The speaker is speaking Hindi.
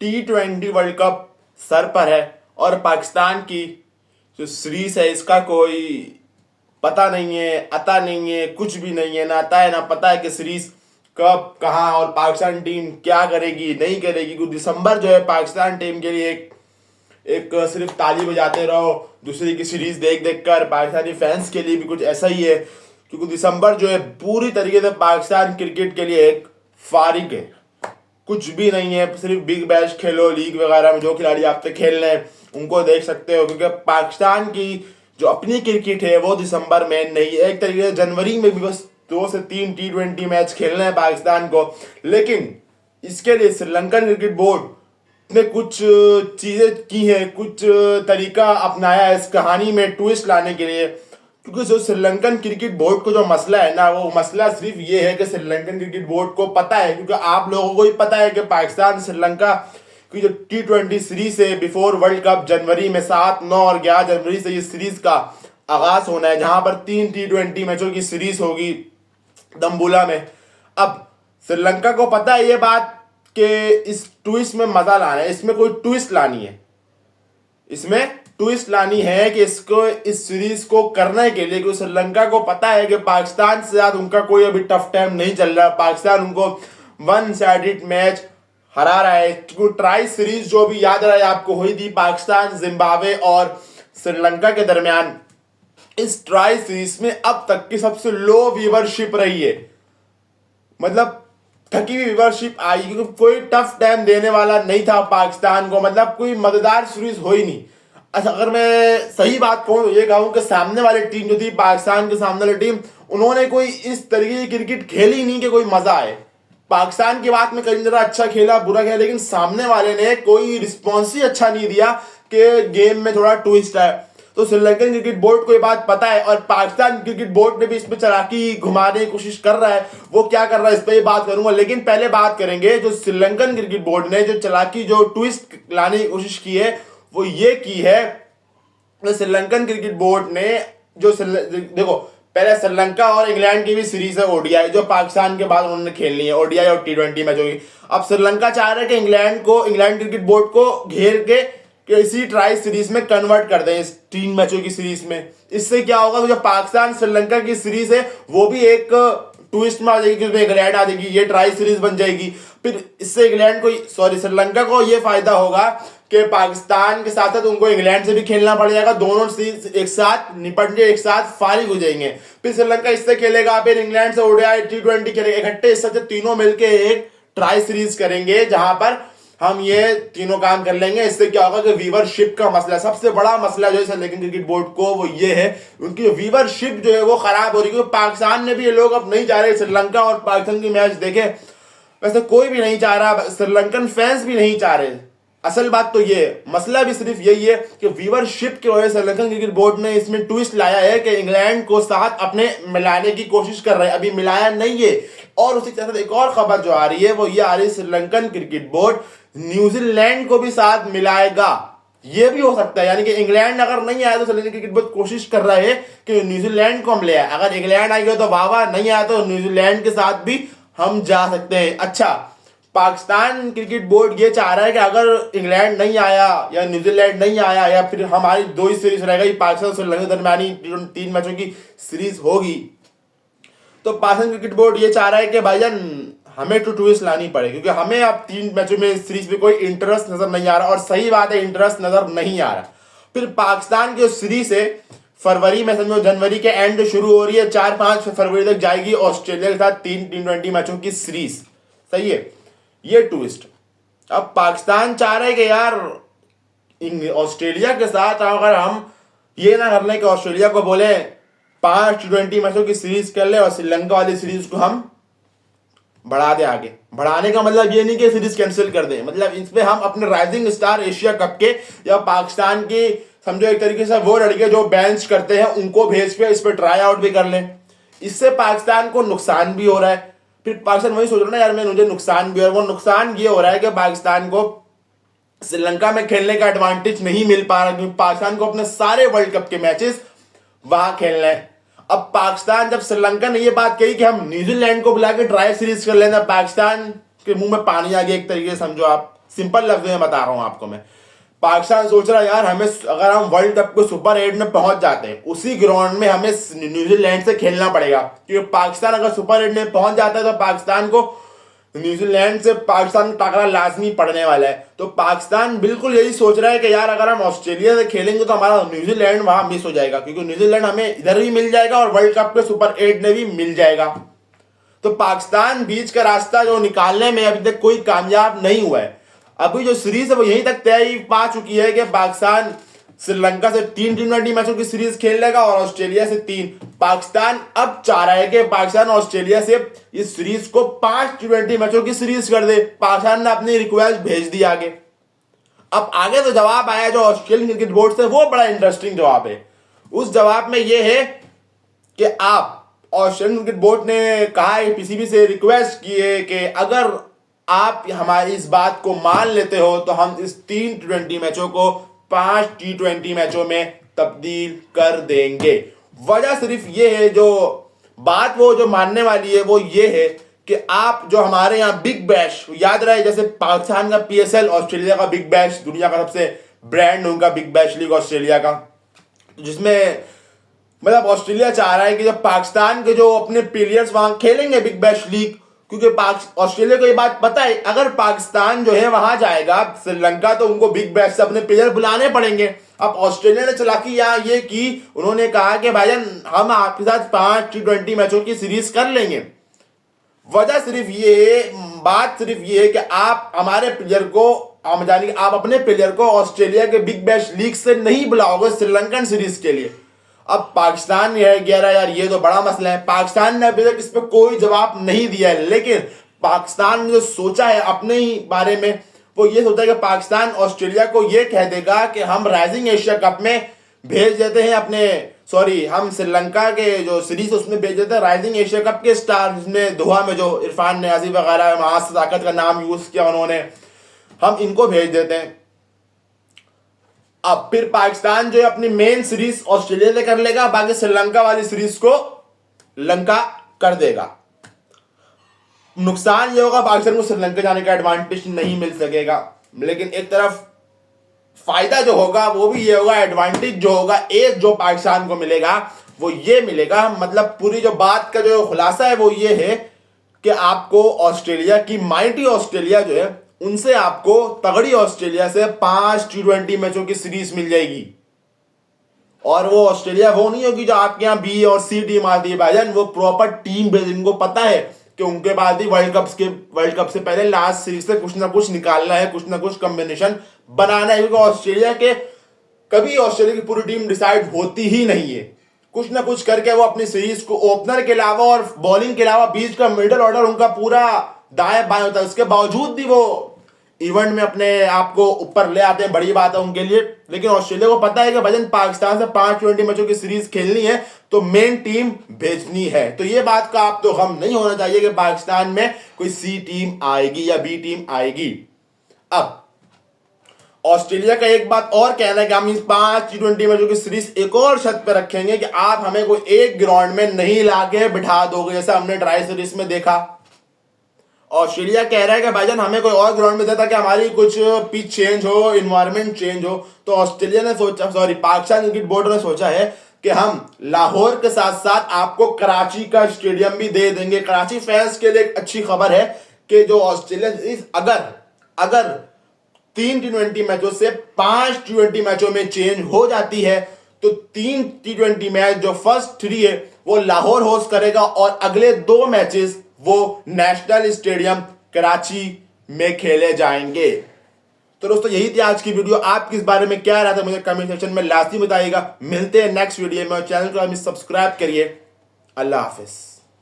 T20 वर्ल्ड कप सर पर है और पाकिस्तान की जो सीरीज है इसका कोई पता नहीं है, अता नहीं है, कुछ भी नहीं है, ना आता है ना पता है कि सीरीज कब कहाँ और पाकिस्तान टीम क्या करेगी नहीं करेगी। क्योंकि दिसंबर जो है पाकिस्तान टीम के लिए एक सिर्फ ताली बजाते रहो दूसरी की सीरीज देख देख कर, पाकिस्तानी फैंस के लिए भी कुछ ऐसा ही है। क्योंकि दिसंबर जो है पूरी तरीके से पाकिस्तान क्रिकेट के लिए एक फारिग है, कुछ भी नहीं है। सिर्फ बिग बैश खेलो, लीग वगैरह में जो खिलाड़ी आपसे खेल रहे हैं उनको देख सकते हो। क्योंकि पाकिस्तान की जो अपनी क्रिकेट है वो दिसंबर में नहीं है। एक तरीके से जनवरी में भी बस 2 से 3 T20 मैच खेलने हैं पाकिस्तान को, लेकिन इसके लिए श्रीलंकन क्रिकेट बोर्ड ने कुछ चीजें की हैं, कुछ तरीका अपनाया है इस कहानी में ट्विस्ट लाने के लिए। क्योंकि जो श्रीलंकन क्रिकेट बोर्ड को जो मसला है ना, वो मसला सिर्फ ये है कि श्रीलंकन क्रिकेट बोर्ड को पता है, क्योंकि आप लोगों को ही पता है कि पाकिस्तान श्रीलंका की जो T20 सीरीज है बिफोर वर्ल्ड कप जनवरी में 7, 9 और 11 जनवरी से ये सीरीज का आगाज होना है, जहां पर 3 T20 मैचों की सीरीज होगी दम्बुला में। अब श्रीलंका को पता है ये बात कि इस ट्विस्ट में मजा लाना है, इसमें कोई ट्विस्ट लानी है, इसमें ट्विस्ट लानी है कि इसको इस सीरीज को करने के लिए, क्योंकि श्रीलंका को पता है कि पाकिस्तान से साथ उनका कोई अभी टफ टाइम नहीं चल रहा। पाकिस्तान उनको 1 साइडेड मैच हरा रहा है। क्योंकि ट्राई सीरीज जो भी याद रहा है आपको हुई थी पाकिस्तान, जिम्बाब्वे और श्रीलंका के दरमियान, इस ट्राई सीरीज में अब तक की सबसे लो व्यूवरशिप रही है। मतलब थकी हुई व्यूवरशिप आई, क्योंकि कोई टफ टाइम देने वाला नहीं था पाकिस्तान को, मतलब कोई मजेदार सीरीज हो ही नहीं। अच्छा, अगर मैं सही बात कहूँ तो ये कहूँ कि सामने वाली टीम जो थी, पाकिस्तान के सामने वाली टीम, उन्होंने कोई इस तरीके की क्रिकेट खेली नहीं कि कोई मजा आए। पाकिस्तान की बात में कहीं जरा अच्छा खेला बुरा खेला, लेकिन सामने वाले ने कोई रिस्पॉन्स ही अच्छा नहीं दिया कि गेम में थोड़ा ट्विस्ट है। तो श्रीलंकन क्रिकेट बोर्ड को ये बात पता है और पाकिस्तान क्रिकेट बोर्ड ने भी इसमें चालाकी घुमाने की कोशिश कर रहा है। वो क्या कर रहा है इस पर बात करूंगा, लेकिन पहले बात करेंगे जो श्रीलंकन क्रिकेट बोर्ड ने जो चालाकी जो ट्विस्ट लाने की कोशिश की है वो ये की है। श्रीलंकन क्रिकेट बोर्ड ने जो देखो, पहले श्रीलंका और इंग्लैंड की भी सीरीज है ओडीआई, जो पाकिस्तान के बाद उन्होंने खेलनी है, ओडीआई और T20 मैच होगी। अब श्रीलंका चाह रहा है कि इंग्लैंड क्रिकेट बोर्ड को घेर के इसी ट्राई सीरीज में कन्वर्ट कर दें, इस 3 मैचों की सीरीज में। इससे क्या होगा, तो जो पाकिस्तान श्रीलंका की सीरीज है वो भी एक ट्विस्ट में आ जाएगी, उसमें इंग्लैंड आ जाएगी, ये ट्राई सीरीज बन जाएगी। फिर इससे श्रीलंका को ये फायदा होगा कि पाकिस्तान के साथ साथ उनको इंग्लैंड से भी खेलना पड़ जाएगा, दोनों सीरीज एक साथ निपट के एक साथ फारिग हो जाएंगे। फिर श्रीलंका इससे खेलेगा, फिर इंग्लैंड से ओडीआई T20 खेलेगा, इकट्ठे इस सबसे तीनों मिलकर एक ट्राई सीरीज करेंगे, जहां पर हम ये तीनों काम कर लेंगे। इससे क्या होगा कि व्यूवरशिप का मसला, सबसे बड़ा मसला जो है श्रीलंकन क्रिकेट बोर्ड को वो ये है, उनकी व्यूवरशिप जो है वो खराब हो रही है। क्योंकि पाकिस्तान ने भी ये लोग अब नहीं चाह रहे श्रीलंका और पाकिस्तान की मैच देखे, वैसे कोई भी नहीं चाह रहा, श्रीलंकन फैंस भी नहीं चाह रहे। असल बात तो ये मसला भी सिर्फ यही है कि व्यूवरशिप की वजह से श्रीलंकन क्रिकेट बोर्ड ने इसमें ट्विस्ट लाया है कि इंग्लैंड को साथ अपने मिलाने की कोशिश कर रहे हैं, अभी मिलाया नहीं है। और उसी के साथ एक और खबर जो आ रही है वो ये आ रही है, श्रीलंकन क्रिकेट बोर्ड न्यूजीलैंड को भी साथ मिलाएगा। ये भी हो सकता है, यानी कि इंग्लैंड अगर नहीं आया तो श्रीलंकन क्रिकेट बोर्ड कोशिश कर रहे हैं कि न्यूजीलैंड को हम ले आए। अगर इंग्लैंड आएगा तो वाह वाह, नहीं आया तो न्यूजीलैंड के साथ भी हम जा सकते हैं। अच्छा, पाकिस्तान क्रिकेट बोर्ड ये चाह रहा है कि अगर इंग्लैंड नहीं आया या न्यूजीलैंड नहीं आया या फिर हमारी 2 ही सीरीज रहेगा, पाकिस्तान श्रीलंका दरमियानी 3 मैचों की सीरीज होगी, तो पाकिस्तान क्रिकेट बोर्ड ये चाह रहा है कि भाईजान हमें तो ट्विस्ट लानी पड़ेगी, क्योंकि हमें अब 3 मैचों में सीरीज में कोई इंटरेस्ट नजर नहीं आ रहा। और सही बात है, इंटरेस्ट नजर नहीं आ रहा। फिर पाकिस्तान की जो सीरीज है फरवरी में, समझो जनवरी के एंड शुरू हो रही है, 4-5 फरवरी तक जाएगी ऑस्ट्रेलिया के साथ 3 T20 मैचों की सीरीज। सही है, ये ट्विस्ट। अब पाकिस्तान चाह रहे कि यार ऑस्ट्रेलिया के साथ अगर हम ये ना कर लें कि ऑस्ट्रेलिया को बोले 5 T20 मैचों की सीरीज कर ले और श्रीलंका वाली सीरीज को हम बढ़ा दे आगे। बढ़ाने का मतलब ये नहीं कि सीरीज कैंसिल कर दे, मतलब इस पे हम अपने राइजिंग स्टार एशिया कप के या पाकिस्तान की समझो एक तरीके से वो लड़के जो बेंच करते हैं उनको भेज के इस पे ट्राई आउट भी कर लें। इससे पाकिस्तान को नुकसान भी हो रहा है। फिर पाकिस्तान वही सोच रहा है ना यार, मुझे नुकसान भी हो रहा है। वो नुकसान ये हो रहा है कि पाकिस्तान को श्रीलंका में खेलने का एडवांटेज नहीं मिल पा रहा, क्योंकि पाकिस्तान को अपने सारे वर्ल्ड कप के मैचेस वहां खेलना है। अब पाकिस्तान जब श्रीलंका ने ये बात कही कि हम न्यूजीलैंड को बुला के ट्राई सीरीज कर लेना, पाकिस्तान के मुंह में पानी आ गया एक तरीके से समझो आप। सिंपल लफ्जों में बता रहा हूं आपको मैं। पाकिस्तान सोच रहा है यार हमें, अगर हम वर्ल्ड कप को सुपर 8 में पहुंच जाते हैं, उसी ग्राउंड में हमें न्यूजीलैंड से खेलना पड़ेगा, क्योंकि पाकिस्तान अगर सुपर 8 में पहुंच जाता है तो पाकिस्तान को न्यूजीलैंड से पाकिस्तान का टकरा लाजमी पड़ने वाला है। तो पाकिस्तान बिल्कुल यही सोच रहा है कि यार अगर हम ऑस्ट्रेलिया से खेलेंगे तो हमारा न्यूजीलैंड वहां मिस हो जाएगा, क्योंकि न्यूजीलैंड हमें इधर भी मिल जाएगा और वर्ल्ड कप के सुपर 8 में भी मिल जाएगा। तो पाकिस्तान बीच का रास्ता जो निकालने में अभी तक कोई कामयाब नहीं हुआ है। अभी जो सीरीज है वो यहीं तक तय पा चुकी है कि पाकिस्तान श्रीलंका से 3 T20 मैचों की सीरीज खेल लेगा और ऑस्ट्रेलिया से 3। पाकिस्तान अब चाह रहा है कि पाकिस्तान ऑस्ट्रेलिया से इस सीरीज को 5 T20 मैचों की सीरीज कर दे। पाकिस्तान ने अपनी रिक्वेस्ट भेज दी आगे। अब आगे तो जवाब आया जो ऑस्ट्रेलियन क्रिकेट बोर्ड से, वो बड़ा इंटरेस्टिंग जवाब है। उस जवाब में यह है कि आप ऑस्ट्रेलियन क्रिकेट बोर्ड ने कहा है, पीसीबी से रिक्वेस्ट की है कि अगर आप हमारी इस बात को मान लेते हो तो हम इस 3 T20 मैचों को 5 T20 मैचों में तब्दील कर देंगे। वजह सिर्फ ये है, जो बात वो जो मानने वाली है वो ये है कि आप जो हमारे यहाँ बिग बैश, याद रहे जैसे पाकिस्तान का PSL, ऑस्ट्रेलिया का बिग बैश, दुनिया का सबसे ब्रांड उनका बिग बैश लीग ऑस्ट्रेलिया का, जिसमें मतलब ऑस्ट्रेलिया चाह रहा है कि जब पाकिस्तान के जो अपने प्लेयर्स वहां खेलेंगे बिग बैश लीग, क्योंकि ऑस्ट्रेलिया को ये बात पता है अगर पाकिस्तान जो है वहां जाएगा श्रीलंका तो उनको बिग बैश से अपने प्लेयर बुलाने पड़ेंगे। अब ऑस्ट्रेलिया ने चालाकी यहाँ ये की, उन्होंने कहा कि भाईजान हम आपके साथ 5 T20 मैचों की सीरीज कर लेंगे। वजह सिर्फ ये, बात सिर्फ ये है कि आप हमारे प्लेयर को, आप अपने प्लेयर को ऑस्ट्रेलिया के बिग बैश लीग से नहीं बुलाओगे श्रीलंकन सीरीज के लिए। अब पाकिस्तान ये कह रहा है यार ये तो बड़ा मसला है। पाकिस्तान ने अभी तक इस पर कोई जवाब नहीं दिया है, लेकिन पाकिस्तान ने जो सोचा है अपने ही बारे में, वो ये सोचा है कि पाकिस्तान ऑस्ट्रेलिया को ये कह देगा कि हम राइजिंग एशिया कप में भेज देते हैं अपने, हम श्रीलंका के जो सीरीज उसमें भेज देते हैं राइजिंग एशिया कप के स्टार, जिसमें दोहा में जो इरफान नियाजी वगैरह वहां से ताकत का नाम यूज किया उन्होंने, हम इनको भेज देते हैं। अब फिर पाकिस्तान जो है अपनी मेन सीरीज ऑस्ट्रेलिया से कर लेगा, बाकी श्रीलंका वाली सीरीज को लंका कर देगा। नुकसान ये होगा पाकिस्तान को श्रीलंका जाने का एडवांटेज नहीं मिल सकेगा, लेकिन एक तरफ फायदा जो होगा वो भी ये होगा, एडवांटेज जो होगा एक जो पाकिस्तान को मिलेगा वो ये मिलेगा, मतलब पूरी जो बात का जो खुलासा है वो ये है कि आपको ऑस्ट्रेलिया की माइटी ऑस्ट्रेलिया जो है उनसे आपको तगड़ी ऑस्ट्रेलिया से 5 T20 मैचों की सीरीज मिल जाएगी। और वो ऑस्ट्रेलिया वो नहीं होगी जो आपके यहाँ बी और सी टीम आती है भाईजान, वो प्रॉपर टीम बेस, इनको पता है कि उनके बाद ही वर्ल्ड कप से पहले लास्ट सीरीज से कुछ ना कुछ निकालना है, कुछ ना कुछ कॉम्बिनेशन बनाना है, क्योंकि ऑस्ट्रेलिया की पूरी टीम डिसाइड होती ही नहीं है। कुछ ना कुछ करके वो अपनी सीरीज को ओपनर के अलावा और बॉलिंग के अलावा बीच का मिडल ऑर्डर उनका पूरा दाएं बाएं होता है, उसके बावजूद भी वो इवेंट में अपने आप को ऊपर ले आते हैं, बड़ी बात है उनके लिए। लेकिन ऑस्ट्रेलिया को पता है कि भजन पाकिस्तान से 5 T20 मैचों की सीरीज खेलनी है तो मेन टीम भेजनी है। तो ये बात का आप तो गम नहीं होना चाहिए कि पाकिस्तान में कोई सी टीम आएगी या बी टीम आएगी। अब ऑस्ट्रेलिया का एक बात और कहना है कि हम इस 5 T20 मैचों की सीरीज एक और शर्त पे रखेंगे कि आप हमें कोई एक ग्राउंड में नहीं लाके बिठा दोगे, जैसा हमने ट्राई सीरीज में देखा। ऑस्ट्रेलिया कह रहा है कि भाईजान हमें कोई और ग्राउंड में देता कि हमारी कुछ पिच चेंज हो, इन्वायरमेंट चेंज हो। तो ऑस्ट्रेलिया ने पाकिस्तान क्रिकेट बोर्ड ने सोचा है कि हम लाहौर के साथ साथ आपको कराची का स्टेडियम भी दे देंगे। कराची फैंस के लिए एक अच्छी खबर है कि जो ऑस्ट्रेलिया अगर 3 T20 मैचों से 5 T20 मैचों में चेंज हो जाती है तो 3 T20 मैच जो फर्स्ट 3 है वो लाहौर होस्ट करेगा और अगले 2 मैचेस वो नेशनल स्टेडियम कराची में खेले जाएंगे। तो दोस्तों यही थी आज की वीडियो। आपकी इस बारे में क्या राय था मुझे कमेंट सेक्शन में लाजमी बताइएगा। मिलते हैं नेक्स्ट वीडियो में, चैनल को सब्सक्राइब करिए। अल्लाह हाफिज।